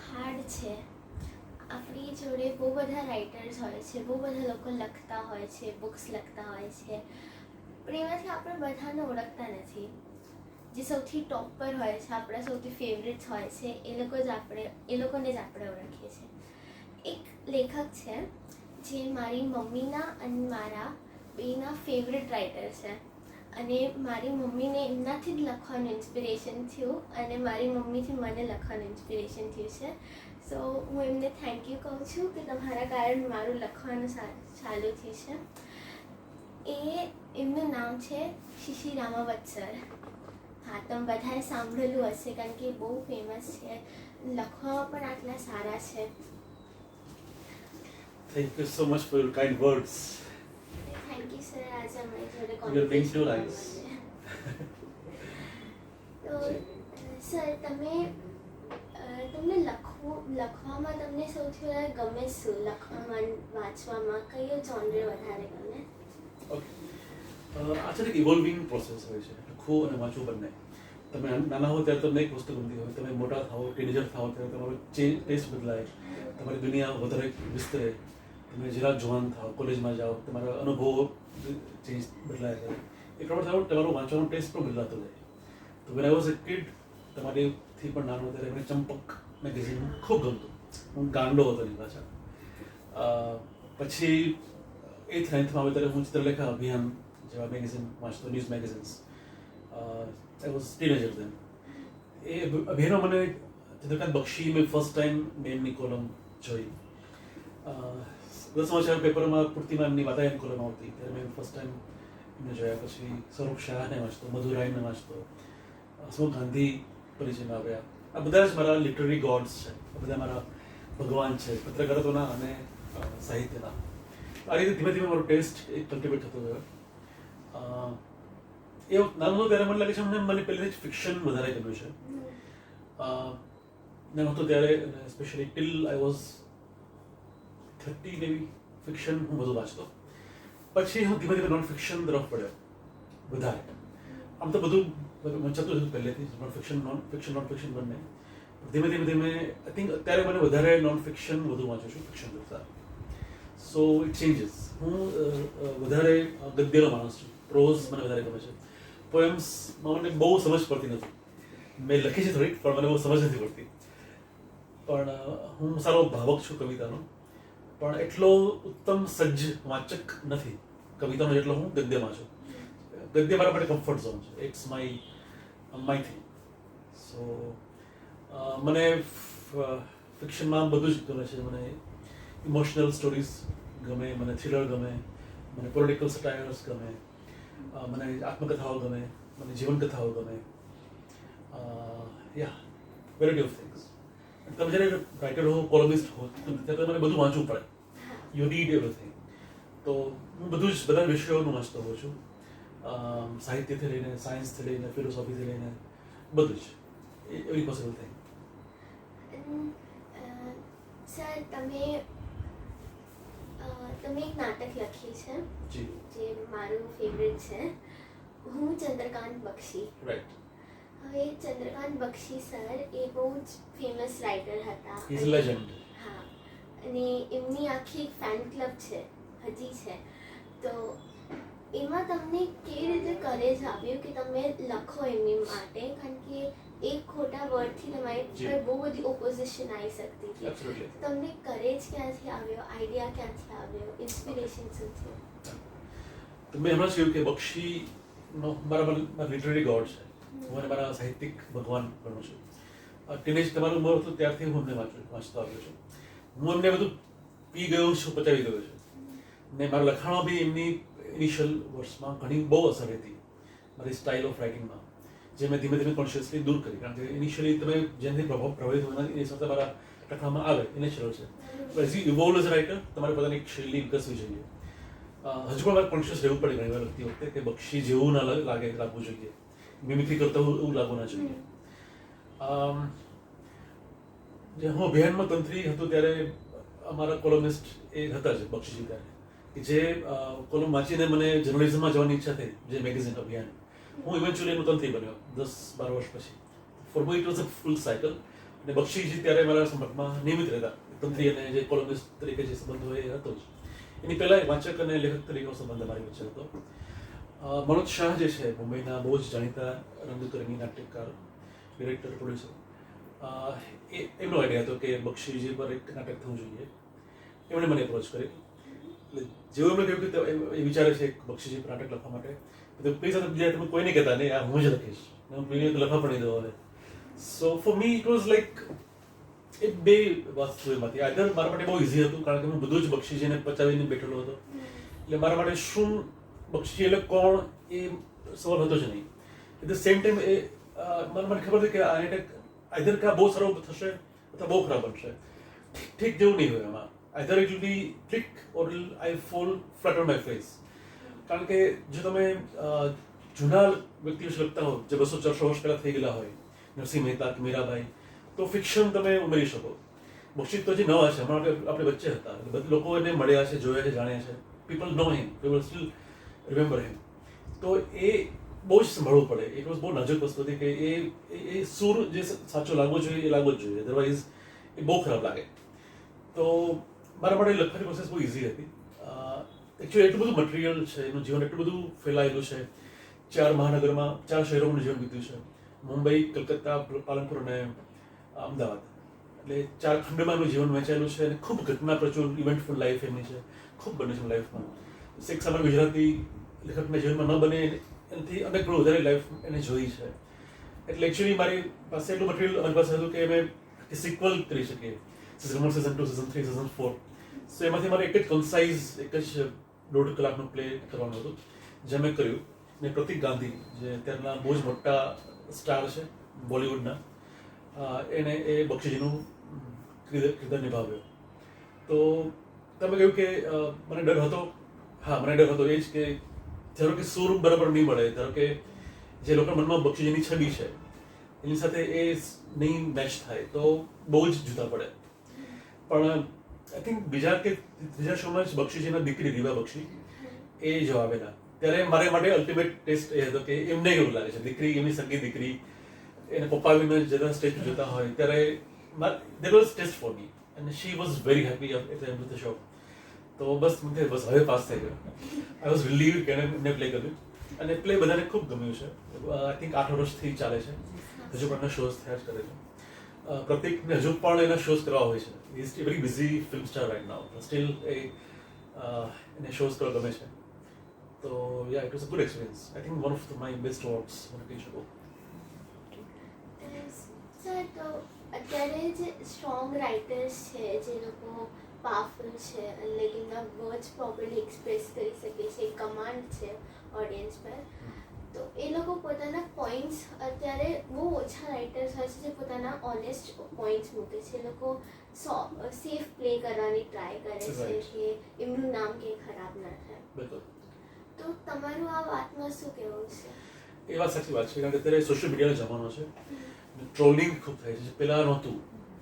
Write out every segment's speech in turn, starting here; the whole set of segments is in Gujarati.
હાર્ડ છે. આપણી જોડે બહુ બધા રાઇટર્સ હોય છે, બહુ બધા લોકો લખતા હોય છે, બુક્સ લખતા હોય છે, પણ એમાંથી આપણે બધાને ઓળખતા નથી. જે સૌથી ટોપ પર હોય છે, આપણા સૌથી ફેવરેટ્સ હોય છે, એ લોકોને જ આપણે ઓળખીએ છીએ. એક લેખક છે જે મારી મમ્મીના અને મારા બેના ફેવરેટ રાઇટર છે, અને મારી મમ્મીને એમનાથી જ લખવાનું ઇન્સ્પિરેશન થયું, અને મારી મમ્મીથી મને લખવાનું ઇન્સ્પિરેશન થયું છે. સો હું એમને થેન્ક યુ કહું છું કે તમારા કારણ મારું લખવાનું ચાલુ થયું છે. એમનું નામ છે શિશિર રામાવત સર. હા, તમે બધાએ સાંભળેલું હશે કારણ કે બહુ ફેમસ છે, લખવામાં પણ આટલા સારા છે. Thank you so much for your kind words. Thank you sir, આજે અમારી જોડે You're being too nice. તો સર, તમને લખવામાં તમને સૌથી વધારે ગમે શું? લખવામાં, વાંચવામાં કયો જોનર વધારે ગમે? ઓકે, આ છે એક ઇવોલ્વિંગ પ્રોસેસ હોય છે, લખવું અને વાંચવું બંને. તમે નાના હો ત્યારે તમને એક વસ્તુ ગમતી હોય, તમે મોટા થાઓ, ટીનેજર થાઓ ત્યારે તમારો ટેસ્ટ બદલાય, તમારી દુનિયા વધારે વિસ્તરે, તમે જરા જવાન થાઓ, કોલેજમાં જાઓ, તમારા અનુભવો બદલાય કરે, એ પ્રમાણે તમારો વાંચવાનો ટેસ્ટ પણ બદલાતો જાય. તો when I was a kid, તમારીથી પણ નાનો ત્યારે મને ચંપક મેગેઝિન ખૂબ ગમતું, હું ગાંડો હતો એની પાછળ. પછી 8th 9thમાં આવે ત્યારે હું ચિત્રલેખા અભિયાન જેવા મેગેઝિન વાંચતો, news magazines. I was teenager then. એ અભિયાનમાં મને ચંદ્રકાંત બક્ષી મેં ફર્સ્ટ ટાઈમ મેં એમની કોલમ જોઈ. સમાચાર પેપરમાં પૂર્તિમાં એમની વાતાયન કોલમ આવતી ત્યારે મેં ફર્સ્ટ ટાઈમ એમને જોયા. પછી સ્વરૂપ શાહને વાંચતો, મધુરાયને વાંચતો, હસમુખ ગાંધી પરિચયમાં આવ્યા. આ બધા જ મારા લિટરરી ગોડ્સ છે, આ બધા મારા ભગવાન છે, પત્રકારત્વના અને સાહિત્યના. આ રીતે ધીમે ધીમે મારો ટેસ્ટ એક કલ્ટિવેટ થતો ગયો. એ નાનો ત્યારે મને લાગે છે મને પહેલેથી જ ફિક્શન વધારે ગમ્યું છે. નાનો હતો ત્યારે, specially till I was 30 maybe, fiction હું બધું વાંચતો. પછી હું ધીમે ધીમે નોન ફિક્શન તરફ પડ્યો વધારે. આમ તો બધું વંચાતું હતું પહેલેથી, નોન ફિક્શન નોન ફિક્શન બંને. ધીમે ધીમે આઈ થિંક અત્યારે મને વધારે નોન ફિક્શન વધુ વાંચું છું ફિક્શન કરતાં. So it changes. હું વધારે ગદ્યનો માણસ છું, પ્રોઝ મને વધારે ગમે છે. પોએમ્સમાં મને બહુ સમજ પડતી નથી. મેં લખી છે થોડીક, પણ મને બહુ સમજ નથી પડતી. પણ હું સારો ભાવક છું કવિતાનો, પણ એટલો ઉત્તમ સજ્જ વાંચક નથી કવિતાનો જેટલો હું ગદ્યમાં છું. ગદ્ય મારા માટે કમ્ફર્ટ ઝોન છે, ઇટ્સ માય થિંગ. સો મને ફિક્શનમાં બધું જ ગમે છે. મને ઇમોશનલ સ્ટોરીઝ ગમે, મને થ્રિલર ગમે, મને પોલિટિકલ સટાયર્સ ગમે, મને આત્મકથાઓ ગમે, મને જીવનકથાઓ ગમે. Variety of things. તમે જ્યારે રાઇટર હો, કોલમિસ્ટ હો, ત્યારે તમારે બધું વાંચવું પડે. You need everything. તો હું બધા વિષયોનું વાંચતો હોઉં છું, સાહિત્યથી લઈને, સાયન્સથી લઈને, ફિલોસોફીથી લઈને બધું જ. એવી પોસિબલ થિંગ. સર, તમે એક નાટક લખ્યું છે જે મારું ફેવરેટ છે, હું ચંદ્રકાંત બક્ષી. રાઈટ. હવે ચંદ્રકાંત બક્ષી સર એ બહુ જ ફેમસ રાઇટર હતા. He is a legend. હા, અને એમની આખી એક ફેન ક્લબ છે, હજી છે. તો એમાં તમને કેવી રીતે કરેજ આવ્યું કે તમે લખો એમની માટે? કારણ કે એક ખોટા વર્ડથી તમારી પર બહુ બધી ઓપોઝિશન આવી શકતી હતી. તમને કરેજ ક્યાંથી આવ્યો, આઈડિયા ક્યાંથી આવ્યો, ઇન્સ્પિરેશન શું થયું? તો મેં હમણાં જ કહ્યું કે બક્ષીનો મારા લિટરરી ગોડ છે. હું એને મારા સાહિત્યિક ભગવાન ગણું છું. ટીનેજ તમારું ઉંમર હતું ત્યારથી હું એમને વાંચતો આવ્યો છું. હું એમને બધું પી ગયો છું, પચાવી ગયો છું. ને મારા લખાણમાં બી એમની ઇનિશિયલ વર્ષમાં ઘણી બહુ અસર હતી મારી સ્ટાઇલ ઓફ રાઇટિંગમાં, જે મેં ધીમે ધીમે કોન્શિયસલી દૂર કરી. કારણ કે ઇનિશિયલી તમે જેનાથી પ્રભાવિત હોય એ સાથે મારા લખાણમાં આવે એ નેચરલ છે. As you evolve as a writer તમારે પોતાની એક શૈલી વિકસવી જોઈએ. હજુ પણ મારે કોન્શિયસ રહેવું પડે ઘણી વાર લખતી વખતે કે બક્ષી જેવું ના લાગવું જોઈએ, મિમિક્રી કરતા એવું લાગવું ના જોઈએ. જે હું અભિયાનમાં તંત્રી હતું ત્યારે અમારા કોલમિસ્ટ એ હતા જ બક્ષીજી ત્યારે, કે જે કોલમ વાંચીને મને જર્નલિઝમમાં જવાની ઈચ્છા થઈ, જે મેગેઝિન અભિયાન. હું ઇવેન્ચ્યુઅલી એનું તંત્રી બન્યો 10-12 વર્ષ પછી. Four me it was a full cycle. અને બક્ષીજી ત્યારે મારા સંપર્કમાં નિયમિત રહેતા તંત્રી અને જે કોલમિસ્ટ તરીકે જે સંબંધ હોય એ હતો જ. એની પહેલાં વાંચક અને લેખક તરીકેનો સંબંધ અમારી વચ્ચે હતો. મનોજ શાહ જે છે મુંબઈના બહુ જ જાણીતા રંગકર્મી નાટ્યકાર, ડિરેક્ટર, પ્રોડ્યુસર, એમનો આઈડિયા હતો કે બક્ષીજી પર એક નાટક થવું જોઈએ. એમણે મને એપ્રોચ કરી. એટલે જેવું એમણે કહ્યું કે એ વિચારે છે એક બક્ષીજી પર નાટક લખવા માટે, તો પ્લીઝ બીજા તમે કોઈને કહેતા નહીં, આ હું જ લખીશ, હું બીજું લખવા પણ નહીં દઉં હવે. So for me it was like એ બે વસ્તુ એમાંથી આઈધર મારા માટે બહુ ઇઝી હતું કારણ કે હું બધું જ બક્ષીજીને પચાવીને બેઠેલો હતો. એટલે મારા માટે શું બક્ષી એટલે કોણ એ સવાલ હતો જ નહીં. એટ ધ સેમ ટાઈમ મને ખબર હતી કે આ નાટક આઈધર કે બહુ સારો થશે અથવા બહુ ખરાબ બનશે. ઠીક જેવું નહીં હોય એમાં. Either it will be click or I fall flat on my face. કારણ કે જો તમે જૂના વ્યક્તિઓ લખતા હો જે 200-400 વર્ષ પહેલાં થઈ ગયેલા હોય, નરસિંહ મહેતા કે મીરાબાઈ, તો ફિક્શન તમે ઉમેરી શકો. બક્ષી તો જે નવા છે, હમણાં આપણે વચ્ચે હતા, બધા લોકો એને મળ્યા છે, જોયા છે, જાણ્યા છે. પીપલ નો હિમ, પીપલ સ્ટીલ રિમેમ્બર હિમ. તો એ બહુ જ સંભાળવું પડે. એ બહુ નાજુક વસ્તુ હતી કે એ સૂર જે સાચો લાગવો જોઈએ એ લાગવો જ જોઈએ, અધરવાઇઝ એ બહુ ખરાબ લાગે. તો મારા માટે લખવાની પ્રોસેસ બહુ ઇઝી હતી. એકચ્યુઅલી એટલું બધું મટીરિયલ છે, એનું જીવન એટલું બધું ફેલાયેલું છે. 4 મહાનગરમાં 4 શહેરોનું જીવન બીત્યું છે, મુંબઈ, કલકત્તા, પાલનપુર અને અમદાવાદ. એટલે 4 ખંડમાં એનું જીવન વહેંચાયેલું છે અને ખૂબ ઘટના પ્રચુર ઇવેન્ટફુલ લાઈફ એમની છે, ખૂબ બને છે લાઈફમાં. એક સામાન્ય ગુજરાતી લેખકના જીવનમાં ન બને એનાથી અનેક ગણું વધારે લાઈફ એને જોઈ છે. એટલે એકચ્યુઅલી મારી પાસે એટલું મટીરિયલ અમારી પાસે હતું કે અમે સિક્વલ કરી શકીએ, સિઝન 1, સિઝન 2, સિઝન 3, સિઝન 4. સો એમાંથી મારે એક જ કન્સાઇઝ, એક જ 1.5 કલાકનું પ્લે કરવાનું હતું, જે મેં કર્યું. ને પ્રતિક ગાંધી જે અત્યારના બહુ જ મોટા સ્ટાર છે બોલિવૂડના, એને એ બક્ષીજીનું કિરદાર નિભાવ્યો. તો તમે કહ્યું કે મને ડર હતો. હા, મને ડર હતો એ જ કે ધારો કે સૂર બરાબર નહીં મળે, ધારો કે જે લોકોના મનમાં બક્ષીજીની છબી છે એની સાથે એ નહીં મેચ થાય તો બહુ જ જુદા પડે. પણ આઈ થિંક બીજા કે ત્રીજા શોમાં જ બક્ષીજીના દીકરી રીવા બક્ષી એ જવાબેલા. ત્યારે મારે માટે અલ્ટિમેટ ટેસ્ટ એ હતો કે એમને કેવું લાગે છે, દીકરી, એમની સગી દીકરી એને પપ્પાવીને જતા સ્ટેજ પર જોતા હોય ત્યારે that was test for me and she was very happy at the end of the show. તો બસ હવે પાસ થઈ ગયો. આઈ વોઝ રિલીવ કે એમને પ્લે કર્યું અને પ્લે બધાને ખૂબ ગમ્યું છે. આઈ થિંક 8 વર્ષથી ચાલે છે, હજુ પણ એના શોઝ થયા જ કરે છે. પ્રતિકને હજુ પણ એના શોઝ કરવા હોય છે. He is very busy film star right now, still એને શોઝ કરવા ગમે છે. તો yeah, it was a good experience. I think one of my best works મને કહી શકો. સર, તો અત્યારે જે સ્ટ્રોંગ રાઇટર્સ છે, જે લોકો પાવરફુલ છે અને એમના વર્ડ્સ પ્રોપરલી એક્સપ્રેસ કરી શકે છે, કમાન્ડ છે ઓડિયન્સ પર, તો એ લોકો પોતાના પોઈન્ટ્સ અત્યારે બહુ ઓછા રાઇટર્સ હોય છે જે પોતાના ઓનેસ્ટ પોઈન્ટ્સ મૂકે છે. એ લોકો સેફ પ્લે કરવાની ટ્રાય કરે છે કે એમનું નામ કંઈ ખરાબ ના થાય. બિલકુલ. તો તમારું આ વાતમાં શું કહેવું છે? એ વાત સાચી વાત છે, કારણ કે અત્યારે સોશિયલ મીડિયાનો જમાનો છે, ટ્રોલિંગ ખૂબ થાય છે. પહેલાં નહોતું.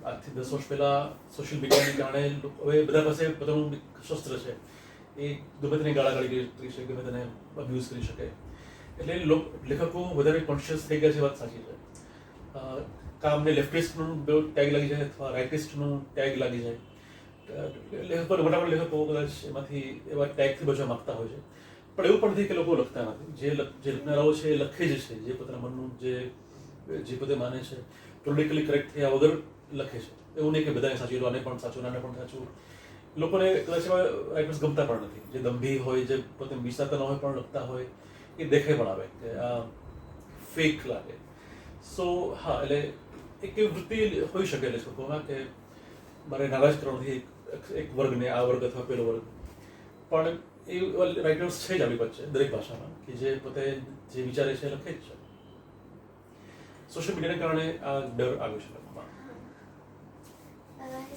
આજથી 10 વર્ષ પહેલાં સોશિયલ મીડિયાને કારણે હવે બધા પાસે પોતાનું શસ્ત્ર છે. એ ગમે તેને ગાળાગાળી કરી શકે, ગમે તેને અબ્યુઝ કરી શકે. એટલે લેખકો વધારે કોન્શિયસ થઈ ગયા છે, વાત સાચી છે. કામને લેફ્ટિસ્ટનું ટેગ લાગી જાય અથવા રાઇટિસ્ટનું ટેગ લાગી જાય. મોટાભાગના લેખકો કદાચ એમાંથી એવા ટેગથી બચવા માગતા હોય છે. પણ એવું પણ નથી કે લોકો લખતા નથી. જે લખનારાઓ છે એ લખે જ છે, જે પોતાના મનનું જે પોતે માને છે, પોલિટિકલી કરેક્ટ થયા વગર લખે છે. એવું નહીં કે બધાને સાચું, આને પણ સાચું, નાને પણ સાચું. લોકોને કદાચ એવા રાઇટર્સ ગમતા પણ નથી, જે દંભી હોય, જે પોતે વિચારતા ન હોય પણ લખતા હોય. એ દેખાઈ પણ આવે કે આ ફેક લાગે. સો હા, એટલે એક એવી વૃત્તિ હોઈ શકે લેખકોમાં કે મારે નારાજ કરવાથી એક વર્ગને, આ વર્ગ અથવા પેલો વર્ગ. પણ એ રાઇટર્સ છે જ આપણી વચ્ચે દરેક ભાષામાં કે જે પોતે જે વિચારે છે લખે જ છે. સોશિયલ મીડિયાને કારણે આ ડર આવ્યો છે લોકોમાં.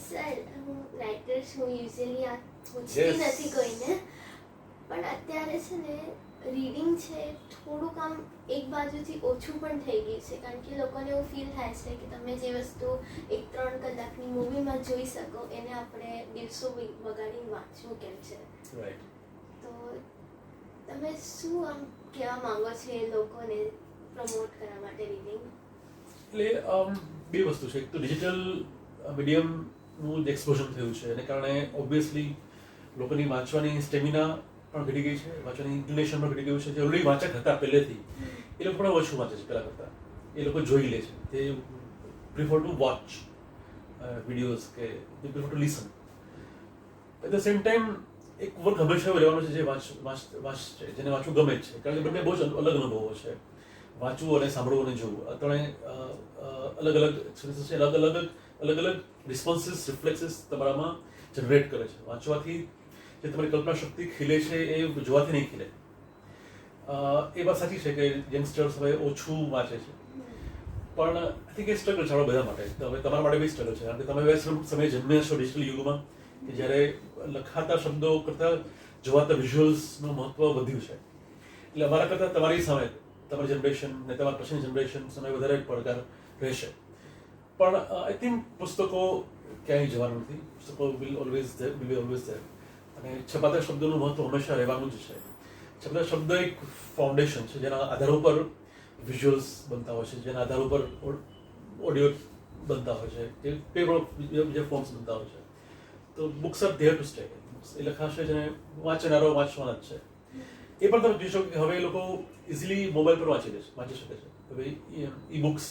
સર, હું રાઇટર્સ હું યુઝ્યુઅલી આ પૂછતી નથી કોઈને, પણ અત્યારે છે ને રીડિંગ છે થોડુંક આમ એક બાજુથી ઓછું પણ થઈ ગયું છે, કારણ કે લોકોને એવું ફીલ થાય છે કે તમે જે વસ્તુ 1-3 કલાકની મૂવીમાં જોઈ શકો એને આપણે દિવસો બગાડીને વાંચવું કેમ છે. રાઈટ. તો તમે શું આમ કહેવા માંગો છો એ લોકોને પ્રમોટ કરવા માટે રીડિંગ? એટલે બે વસ્તુ છે. એક તો ડિજિટલ મીડિયમનું જ એક્સપોઝર થયું છે એને કારણે ઓબ્વિયસલી લોકોની વાંચવાની સ્ટેમિના પણ ઘટી ગઈ છે, વાંચવાની ઇન્ક્લિનેશન પણ ઘટી ગયું છે. જે ઓલરેડી વાંચક હતા પહેલેથી એ લોકો પણ ઓછું વાંચે છે પહેલાં કરતાં. એ લોકો જોઈ લે છે, તે પ્રિફર ટુ વોચ વિડીયોઝ કે they prefer to listen. At the same time એક વર્ગ હંમેશા એવો રહેવાનો છે જે વાંચશે, જેને વાંચવું ગમે જ છે, કારણ કે બંને બહુ જ અલગ અનુભવો છે. વાંચવું અને સાંભળવું અને જોવું આ ત્રણેય અલગ અલગ એક્સપિરિયન્સીસ છે, અલગ અલગ રિસ્પોન્સીસ, રિફ્લેક્સીસ તમારામાં જનરેટ કરે છે. વાંચવાથી જે તમારી કલ્પના શક્તિ ખીલે છે એ જોવાથી નહીં ખીલે. એ વાત સાચી છે કે યંગસ્ટર્સ હવે ઓછું વાંચે છે, પણ આઈ થિંક એ સ્ટ્રગલ છે આપણા બધા માટે. તો હવે તમારા માટે બી સ્ટ્રગલ છે, કારણ કે તમે હવે સમય જન્મ્યા છો ડિજિટલ યુગમાં કે જ્યારે લખાતા શબ્દો કરતાં જોવાતા વિઝ્યુઅલ્સનું મહત્વ વધ્યું છે. એટલે અમારા કરતાં તમારી સામે તમારી જનરેશન ને તમારા પછીની જનરેશન સામે વધારે પડકાર રહેશે. પણ આઈ થિંક પુસ્તકો ક્યાંય જવાનું નથી. પુસ્તકો વિલ ઓલવેઝ ધેર. અને છપાતા શબ્દોનું મહત્વ હંમેશા રહેવાનું જ છે. છપાતા શબ્દ એક ફાઉન્ડેશન છે જેના આધાર ઉપર વિઝ્યુઅલ્સ બનતા હોય છે, જેના આધાર ઉપર ઓડિયો બનતા હોય છે, જે પેપર જે ફોર્મ્સ બનતા હોય છે. તો books are there to stay. એ લખાશે જેને વાંચનારો વાંચવાના જ છે. એ પણ તમે જોઈ શકો કે હવે એ લોકો ઇઝીલી મોબાઈલ પર વાંચી શકે છે. હવે ઈ બુક્સ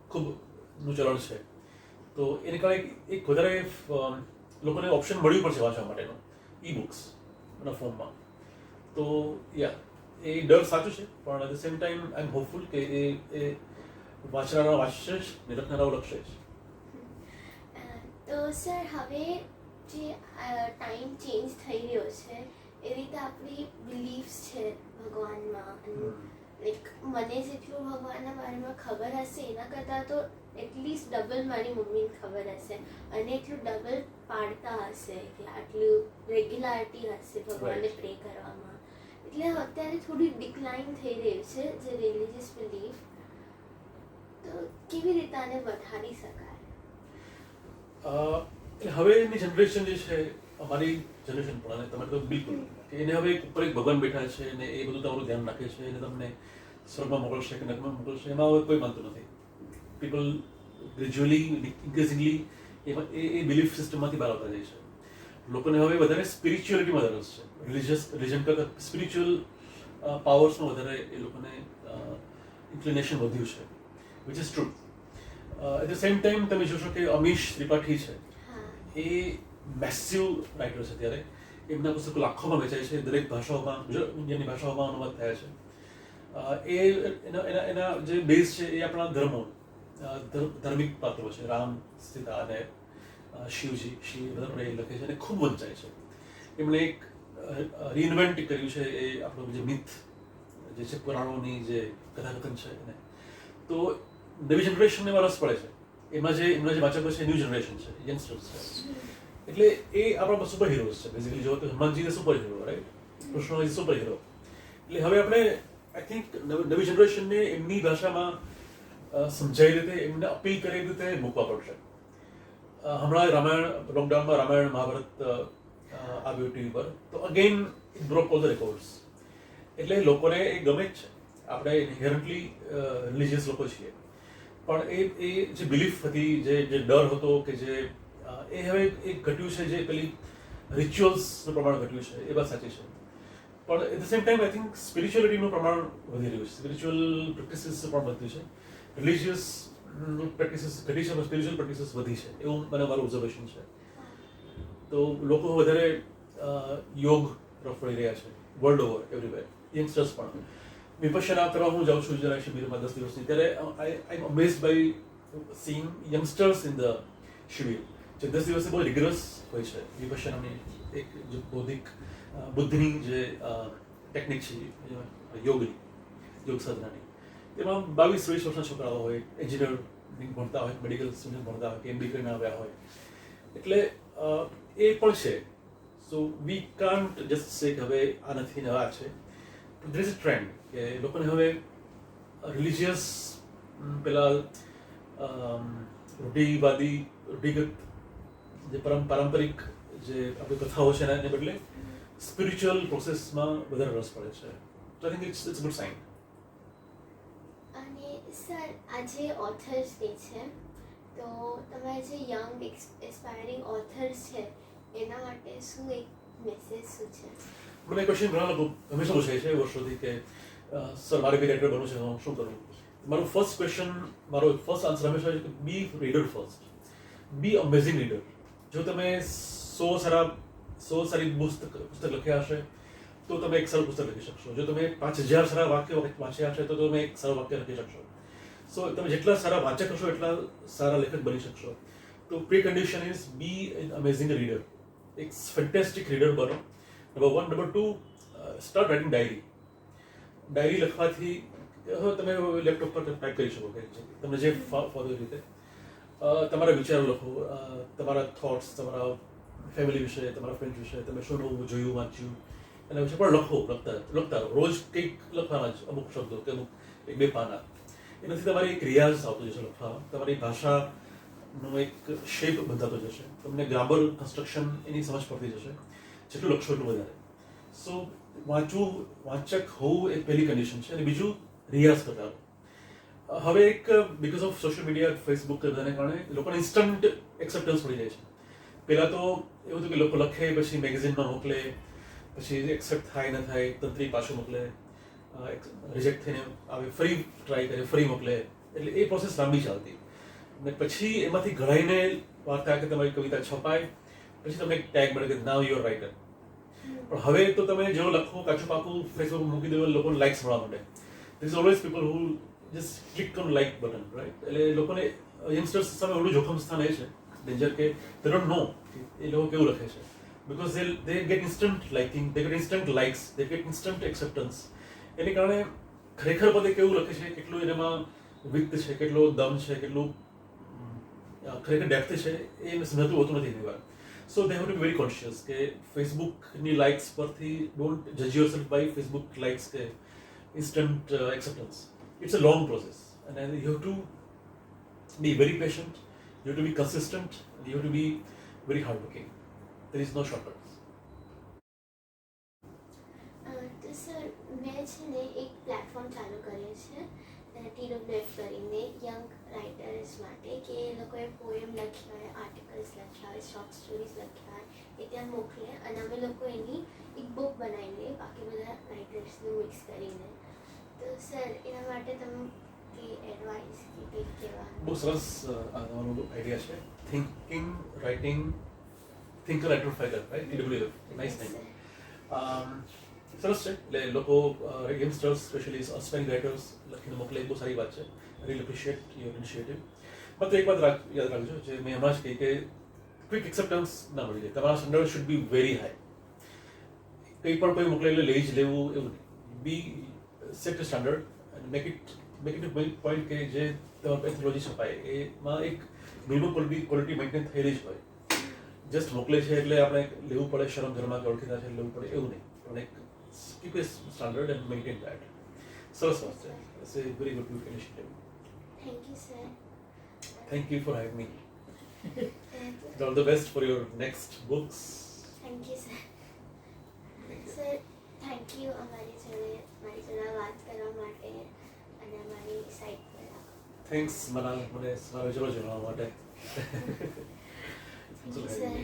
ખૂબનું ચલણ છે, તો એને કારણે એક વધારે લોકોને ઓપ્શન મળ્યું પણ છે વાંચવા માટેનો ઈ બુક્સના ફોર્મમાં. તો યા એ ડર સાચું છે, પણ at the same time I am hopeful કે એ વાંચનારા વાંચશે જ ને લખનારાઓ લખશે જ. તો સર હવે જે ટાઈમ ચેન્જ થઈ રહ્યો છે એ રીતે આપણી બિલીફ્સ છે ભગવાનમાં, લાઈક મને જેટલું ભગવાનના બારેમાં ખબર હશે એના કરતાં તો એટલીસ્ટ ડબલ મારી મમ્મીને ખબર હશે, અને એટલું ડબલ પાડતા હશે કે આટલું રેગ્યુલારિટી હશે ભગવાનને પ્રે કરવામાં. એટલે અત્યારે થોડી ડિક્લાઇન થઈ રહ્યું છે જે રિલિજિયસ બિલીફ. તો કેવી રીતે આને વધારી શકાય? એટલે હવેની જનરેશન જે છે, અમારી જનરેશન પણ, અને તમારે તો બિલકુલ કે એને હવે ઉપર એક ભગવાન બેઠા છે અને એ બધું તમારું ધ્યાન રાખે છે, એને તમને સ્વર્ગમાં મોકલશે કે નરકમાં મોકલશે એમાં હવે કોઈ માનતું નથી. પીપલ ગ્રેજ્યુઅલી ઇન્ક્રીઝિંગલી એ બિલીફ સિસ્ટમમાંથી બહાર આવતા જાય છે. લોકોને હવે વધારે સ્પિરિચ્યુઅલિટીમાં રસ છે. રિલિજન કરતાં સ્પિરિચ્યુઅલ પાવર્સમાં વધારે એ લોકોને ઇન્ક્લિનેશન વધ્યું છે, which is true. At the same time તમે જોશો કે અમીશ ત્રિપાઠી છે, એ મેસિવ રાઇટર છે. ત્યારે એમના પુસ્તકો લાખોમાં વેચાય છે, દરેક ભાષાઓમાં, દુનિયાની ભાષાઓમાં અનુવાદ થયા છે. એના જે બેઝ છે એ આપણા ધાર્મિક પાત્રો છે, રામ, સીતા અને શિવજી. બધા પણ એ લખે છે અને ખૂબ વંચાય છે. એમણે એક રીઇન્વેન્ટ કર્યું છે એ આપણું જે મિથ જે છે, પુરાણોની જે કથાકથન છે એને. તો નવી જનરેશનને એમાં રસ પડે છે. એમના જે વાચકો છે ન્યૂ જનરેશન છે, યંગસ્ટર્સ છે. એટલે એ આપણા સુપર હીરોઝ છે. બેઝિકલી જો તો હનુમાનજી એ super hero, right? Krishna is super hero. એટલે હવે આપણે આઈ થિંક નવી જનરેશનને એમની ભાષામાં સમજાય રીતે, એમને અપીલ કરે એ રીતે મૂકવા પડશે. હમણાં લોકડાઉનમાં રામાયણ મહાભારત આવ્યું ટીવી પર, તો again it broke all the records. એટલે લોકોને એ ગમે જ છે. આપણે ઇન્હેરન્ટલી રિલિજિયસ લોકો છીએ, પણ એ જે બિલીફ હતી, જે ડર હતો કે જે એ હવે એક ઘટ્યું છે, જે પેલી રિચ્યુઅલ્સનું પ્રમાણ ઘટ્યું છે, એ વાત સાચી છે. પણ at the same time I think સ્પિરિચ્યુઅલિટીનું પ્રમાણ વધી રહ્યું છે, સ્પિરિચ્યુઅલ પ્રેક્ટિસીસ પણ વધ્યું છે, રિલિજિયસ પ્રેક્ટિસીસ ઘટી છે, સ્પિરિચ્યુઅલ પ્રેક્ટિસીસ વધી છે, એવું મને મારું ઓબ્ઝર્વેશન છે. તો લોકો વધારે યોગ તરફ વળી રહ્યા છે વર્લ્ડ ઓવર, એવરીવેર. યંગસ્ટર્સ પણ. વિપશ્યના કરવા હું જાઉં છું જરા શિબિરમાં 10 દિવસની, ત્યારે I am amazed by seeing youngsters in the શિબિર. જે 10 દિવસે બહુ રિગરસ હોય છે વિપશ્યનાની એક જે બુદ્ધિની જે ટેકનિક છે યોગની, યોગ સાધનાની. તેમાં 22-23 વર્ષના છોકરાઓ હોય, એન્જિનિયરિંગ ભણતા હોય, મેડિકલ સ્ટુડન્ટ ભણતા હોય, કે MBA કરીને આવ્યા હોય. એટલે એ પણ છે. સો વી કાન્ટ જસ્ટ સે કે હવે આ નથી ને આ છે. ધેર ઇઝ અ ટ્રેન્ડ કે લોકોને હવે રિલિજિયસ પેલા રૂઢિગત જે પારંપરિક જે આપણી કથાઓ છે એને બદલે સ્પિરિચ્યુઅલ પ્રોસેસમાં વધારે રસ પડે છે. તો I think it's good sign. અને સર આજે ઓથર્સ ડે છે તો તમારા જે યંગ એસ્પાયરિંગ ઓથર્સ છે એના માટે શું એક મેસેજ શું છે? મને ક્વેશ્ચન ઘણા લોકો હંમેશા પૂછે છે વર્ષોથી કે સર મારે બી રાઇટર બનવું છે હું શું કરું? મારો ફર્સ્ટ આન્સર હંમેશા છે કે બી રીડર ફર્સ્ટ, બી અમેઝિંગ રીડર. જો તમે 100 સારી પુસ્તક લખ્યા હશે તો તમે એક સારું પુસ્તક લખી શકશો. જો તમે 5000 સારા વાક્ય વાંચ્યા હશે તો તમે એક સારું વાક્ય લખી શકશો. સો તમે જેટલા સારા વાચક હશો એટલા સારા લેખક બની શકશો. તો precondition is be an amazing reader, એક ફેન્ટેસ્ટિક રીડર બનો. Number 1. Number 2, start writing diary. Diary લખવાથી હવે તમે લેપટોપ પર ટાઈપ કરી શકો કે તમને જે ફાવે એ રીતે તમારા વિચારો લખો, તમારા થોટ્સ, તમારા ફેમિલી વિશે, તમારા ફ્રેન્ડ વિશે, તમે શું નવું જોયું વાંચ્યું એના વિશે પણ લખતા રહો. રોજ કંઈક લખવાના જ અમુક શબ્દો કે અમુક 1-2 પાના. એનાથી તમારી એક રિયાઝ આવતો જશે લખવામાં, તમારી ભાષાનો એક શેપ બંધાતો જશે, તમને ગ્રામર કન્સ્ટ્રક્શન એની સમજ પડતી જશે. જેટલું લખશો એટલું વધારે. સો વાંચક હોવું એ પહેલી કન્ડિશન છે. અને બીજું, રિયાઝ કરતા રહો. હવે એક because of social media, Facebook બધાને કારણે લોકોને ઇન્સ્ટન્ટ એક્સેપ્ટન્સ મળી જાય છે. પહેલાં તો એવું હતું કે લોકો લખે, પછી મેગેઝિનમાં મોકલે, પછી એક્સેપ્ટ થાય ન થાય, તંત્રી પાછું મોકલે, રિજેક્ટ થઈને આવે, ફરી ટ્રાય કરે, ફરી મોકલે. એટલે એ પ્રોસેસ લાંબી ચાલતી. અને પછી એમાંથી ઘડાઈને વાર્તા કે તમારી કવિતા છપાય, પછી તમને એક ટેગ મળે કે નાવ યુ આર રાઇટર. પણ હવે તો તમે જો લખો કાચું પાકું ફેસબુક મૂકી દો, લોકોને લાઇક્સ મળવા માંડે. There is always people who just click on like button, right? એટલે લોકોને યંગસ્ટર્સ સામે ઓલું જોખમ સ્થાન એ છે ડેન્જર કે દે ડોન્ટ નો એ લોકો કેવું લખે છે. Because they gate instant liking, they gate instant likes, they gate instant acceptance. એને કારણે ખરેખર બધે કેવું લખે છે, કેટલું એનામાં વિત્ત છે, કેટલો દમ છે, કેટલું ખરેખર ડેપ્થ છે, એ સમજાતું હોતું નથી એની વાર. So they have to be very conscious કે ફેસબુકની લાઇક્સ પરથી ડોન્ટ જજ યોરસેલ્ફ બાય ફેસબુક લાઇક્સ કે instant acceptance. It's a long process, and you have to be very patient, you have to be consistent, and you have to be very hardworking. There is no shortcuts. તો સર મેં છે ને એક પ્લેટફોર્મ ચાલુ કર્યું છે TWF કરીને યંગ રાઇટર્સ માટે, કે એ લોકોએ પોએમ લખ્યા હોય, આર્ટિકલ્સ લખ્યા હોય, શોર્ટ સ્ટોરીઝ લખ્યા હોય એ ત્યાં મોકલે અને અમે લોકો એની એક બુક બનાવીને બાકી બધા રાઇટર્સનું મિક્સ કરીને. તો સર એના માટે તમે કે એડવાઇસ કે કંઈક કહેવાનું? બહુ સરસ તમારો આઈડિયા છે. Thinker writer fighter, right? TWF, nice name. સરસ છે. એટલે લોકો યંગસ્ટર્સ, સ્પેશિયલી અસ્પાયરિંગ રાઇટર્સ લખીને મોકલે, બહુ સારી વાત છે. Reel appreciate your initiative. માત્ર એક વાત યાદ રાખજો, જે મેં હમણાં જ કહી કે ક્વિક એક્સેપ્ટન્સ ના મળી જાય. તમારા standard should be very high. કંઈ પણ કોઈ મોકલે એટલે લઈ જ લેવું એવું નહીં. બી સેટ સ્ટાન્ડર્ડ અને મેક ઇટ પોઈન્ટ કે જે તમારી એન્થોલોજી છપાય એમાં એક મિનિમમ ક્વોલિટી મેન્ટેન થયેલી જ હોય. જસ્ટ મોકલે છે એટલે આપણે લેવું પડે, શરમ ઘરમાં ઓળખીતા છે લેવું પડે એવું નહીં. પણ એક keep a standard and maintain that. સરસ વાત છે. It's a very good initiative. Thank you sir. Thank you for having me. All the best for your next books. Thank you sir. Thank you. Sir thank you મારી જોડે વાત કરવા માટે અને અમારી સાઇટ પર આવવા. Thanks મને મારો જરો જણાવવા માટે. Thank you sir.